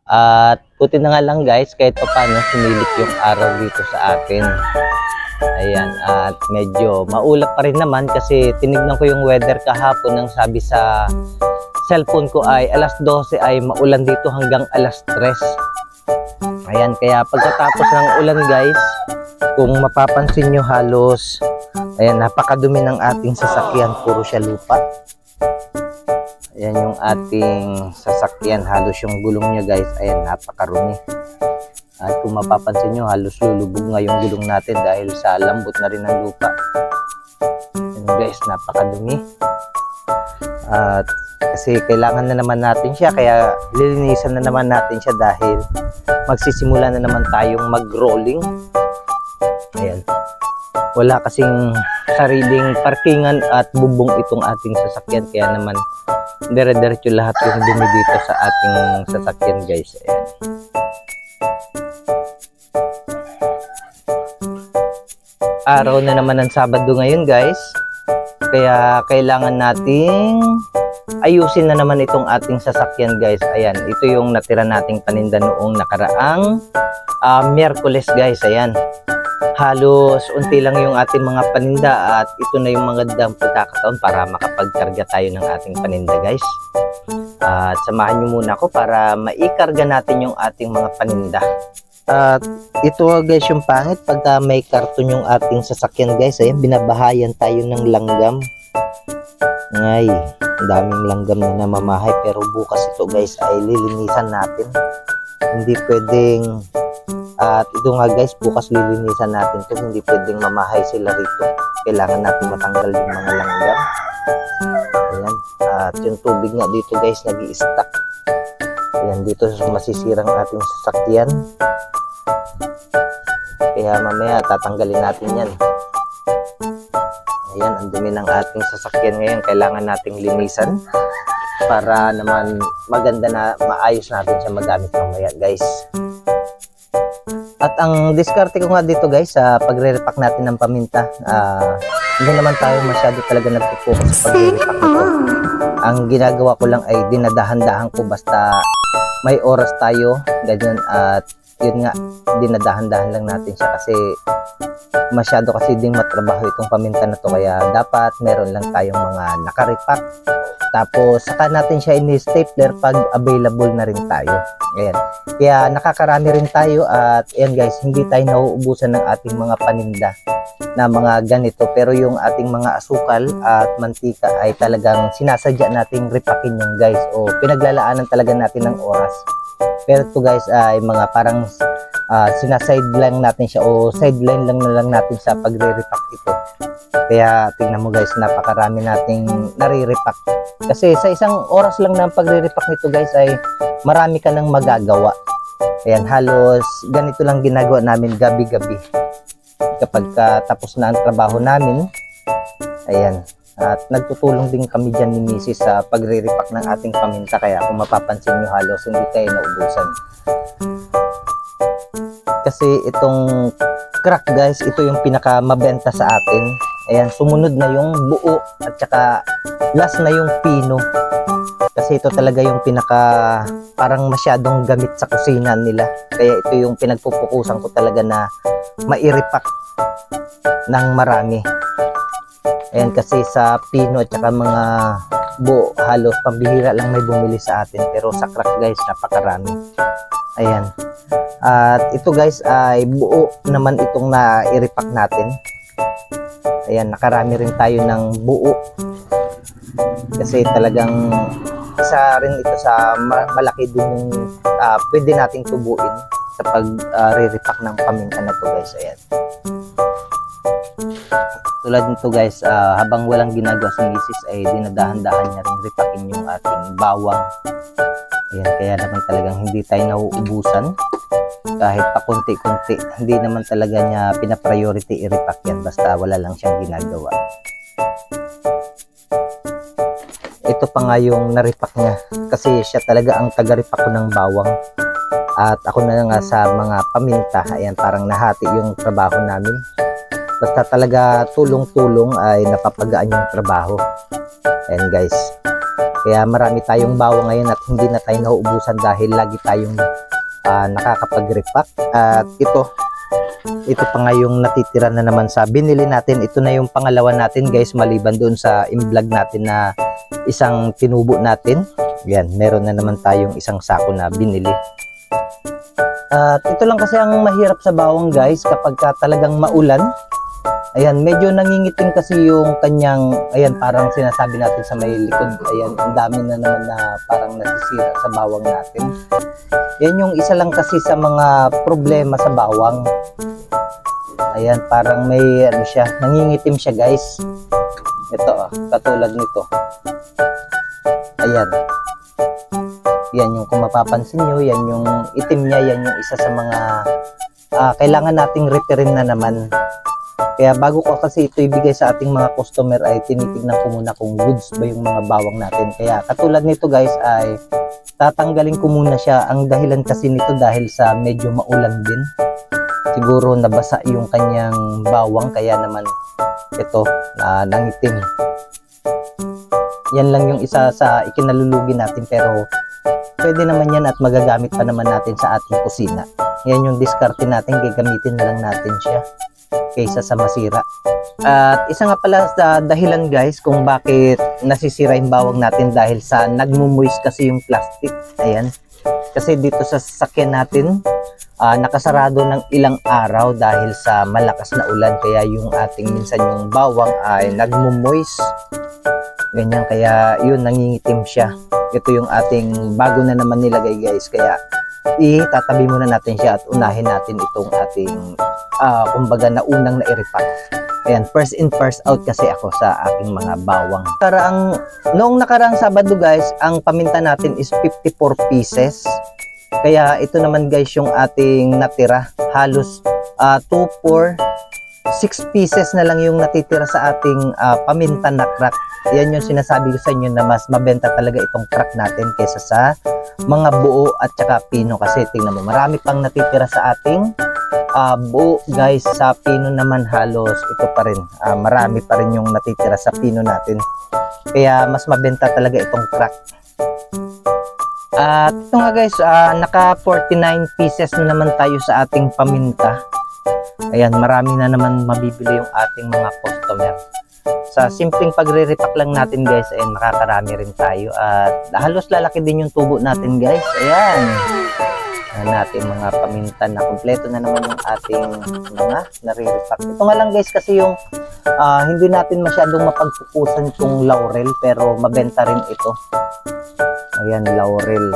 At buti na nga lang guys, kahit pa paano sumilip yung araw dito sa atin. Ayan, at medyo maulap pa rin naman kasi tinignan ko yung weather kahapon nang sabi sa cellphone ko ay alas 12 ay maulan dito hanggang alas 3. Ayan, kaya pagkatapos ng ulan guys, kung mapapansin nyo halos, ayan, napakadumi ng ating sasakyan, puro siya lupa. Ayan yung ating sasakyan, halos yung gulong niya guys, ayan, napakarumi. At kung mapapansin nyo, halos lulubog nga yung gulong natin dahil sa lambot na rin ng lupa. Ayan guys, napakadumi. At kasi kailangan na naman natin siya, kaya lilinisan na naman natin siya dahil magsisimula na naman tayong mag-rolling. Ayan. Wala kasing sariling parkingan at bubong itong ating sasakyan, kaya naman dire-diretso lahat yung dumi dito sa ating sasakyan guys. Ayan. Araw na naman ng Sabado ngayon guys, kaya kailangan nating ayusin na naman itong ating sasakyan guys. Ayan, ito yung natira nating paninda noong nakaraang Miyerkules guys. Ayan, halos unti lang yung ating mga paninda at ito na yung magandang pagkakataon para makapagkarga tayo ng ating paninda guys. At samahan nyo muna ako para maikarga natin yung ating mga paninda. At ito guys yung pangit pagka may karton yung ating sasakyan guys. Ayan, binabahayan tayo ng langgam. Ngay, daming langgam na namamahay, pero bukas ito guys ay lilinisan natin. Hindi pwedeng, at ito nga guys, bukas lilinisan natin to. Hindi pwedeng mamahay sila rito. Kailangan natin matanggal yung mga langgam. Ayan, at yung tubig nga dito guys nag-i-stack. Ayan, dito masisirang ating sasakyan, kaya mamaya tatanggalin natin yan. Ayan, ang dumi ng ating sasakyan ngayon, kailangan nating linisan para naman maganda na maayos natin siya magamit mamaya guys. At ang diskarte ko nga dito guys sa pagre-repack natin ng paminta, hindi naman tayo masyado talaga nagpo-focus sa pagre-repack nito. Ang ginagawa ko lang ay dinadahan-dahan ko basta may oras tayo, ganyan. At yun nga, dinadahan-dahan lang natin siya kasi masyado kasi ding matrabaho itong paminta na to, kaya dapat meron lang tayong mga naka-repack. Tapos saka natin siya ini-stapler pag available na rin tayo. Ayan, kaya nakakarami rin tayo. At ayan guys, hindi tayo nauubusan ng ating mga paninda na mga ganito, pero yung ating mga asukal at mantika ay talagang sinasadya nating repakin yung guys, o pinaglalaanan talaga natin ng oras. Pero ito guys ay mga parang sinasideline natin siya, o sideline lang na lang natin sa pagre-repack ito. Kaya tingnan mo guys, napakarami nating nare-repack. Kasi sa isang oras lang ng pagre-repack nito guys ay marami ka nang magagawa. Ayan, halos ganito lang ginagawa namin gabi-gabi kapag tapos na ang trabaho namin. Ayan, at nagtutulong din kami dyan ni Mrs. sa pagre-repack ng ating paminta, kaya kung mapapansin nyo halos hindi tayo naubusan. Kasi itong crack guys, ito yung pinaka mabenta sa atin. Ayan, sumunod na yung buo at saka last na yung pino. Kasi ito talaga yung pinaka parang masyadong gamit sa kusina nila. Kaya ito yung pinagpupukusan ko talaga na mai-repack ng marami. Ayan, kasi sa pino at saka mga buo halos pambihira lang may bumili sa atin, pero sa crack guys napakarami. Ayan, at ito guys ay buo naman itong na-i-repack natin. Ayan, nakarami rin tayo ng buo kasi talagang isa rin ito sa malaki din yung pwede nating tubuin sa pag-re-repack ng paminta na to guys. Ayan, tulad nito guys, habang walang ginagawa si Mrs. ay dinadahan-dahan niya rin repackin yung ating bawang. Ayan, kaya naman talagang hindi tayo nauubusan kahit pa konti-konti. Hindi naman talaga niya pinapriority i-repack yan basta wala lang siyang ginagawa. Ito pa nga yung na-repack niya kasi siya talaga ang taga-repack ko ng bawang. At ako na nga sa mga paminta. Ayan, parang nahati yung trabaho namin. Basta talaga tulong-tulong ay napapagaan yung trabaho. Ayan guys. Kaya marami tayong bawang ngayon at hindi na tayo nauubusan dahil lagi tayong nakakapag-repack. At ito pa nga yung natitira na naman sa binili natin. Ito na yung pangalawa natin guys, maliban doon sa in-vlog natin na isang tinubo natin. Yan, meron na naman tayong isang sako na binili. At ito lang kasi ang mahirap sa bawang guys kapag talagang maulan. Ayan, medyo nangingitim kasi yung kanyang, ayan, parang sinasabi natin sa may likod. Ayan, ang dami na naman na parang nasisira sa bawang natin. Yan yung isa lang kasi sa mga problema sa bawang. Ayan, parang may ano siya, nangingitim siya guys. Ito, katulad nito. Ayan. Yan yung kung mapapansin nyo, yan yung itim niya, yan yung isa sa mga kailangan nating referin na naman. Kaya bago ko kasi ito ibigay sa ating mga customer ay tinitignan ko muna kung goods ba yung mga bawang natin. Kaya katulad nito guys ay tatanggalin ko muna siya. Ang dahilan kasi nito dahil sa medyo maulan din. Siguro nabasa yung kanyang bawang kaya naman ito nangitim. Yan lang yung isa sa ikinalulugi natin pero pwede naman yan at magagamit pa naman natin sa ating kusina. Yan yung diskarte natin, gagamitin na lang natin siya kaysa sa masira. At isa nga pala sa dahilan guys kung bakit nasisira yung bawang natin dahil sa nagmumoist kasi yung plastic. Ayan. Kasi dito sa sasakyan natin nakasarado ng ilang araw dahil sa malakas na ulan kaya yung ating minsan yung bawang ay nagmumoist. Ganyan kaya yun nangingitim siya. Ito yung ating bago na naman nilagay guys kaya itatabi muna natin siya at unahin natin itong ating kumbaga na unang na-repack. Ayan, first in first out kasi ako sa aking mga bawang. Noong nakaraang Sabado guys, ang paminta natin is 54 pieces. Kaya ito naman guys yung ating natira. Halos 2, 4, 6 pieces na lang yung natitira sa ating paminta na crack. Yan yung sinasabi ko sa inyo na mas mabenta talaga itong crack natin kaysa sa mga buo at saka pino. Kasi tingnan mo, marami pang natitira sa ating buo guys. Sa pino naman halos ito pa rin. Marami pa rin yung natitira sa pino natin. Kaya mas mabenta talaga itong crack. At ito nga guys, naka 49 pieces na naman tayo sa ating paminta. Ayan, marami na naman mabibili yung ating mga customer. Sa simpleng pagre-repack lang natin guys, ayan, makakarami rin tayo. At halos lalaki din yung tubo natin guys. Ayan. Natin mga paminta na kompleto na naman yung ating mga nare-repack. Ito nga lang guys kasi yung hindi natin masyadong mapagpupusan itong laurel pero mabenta rin ito. Ayan, laurel.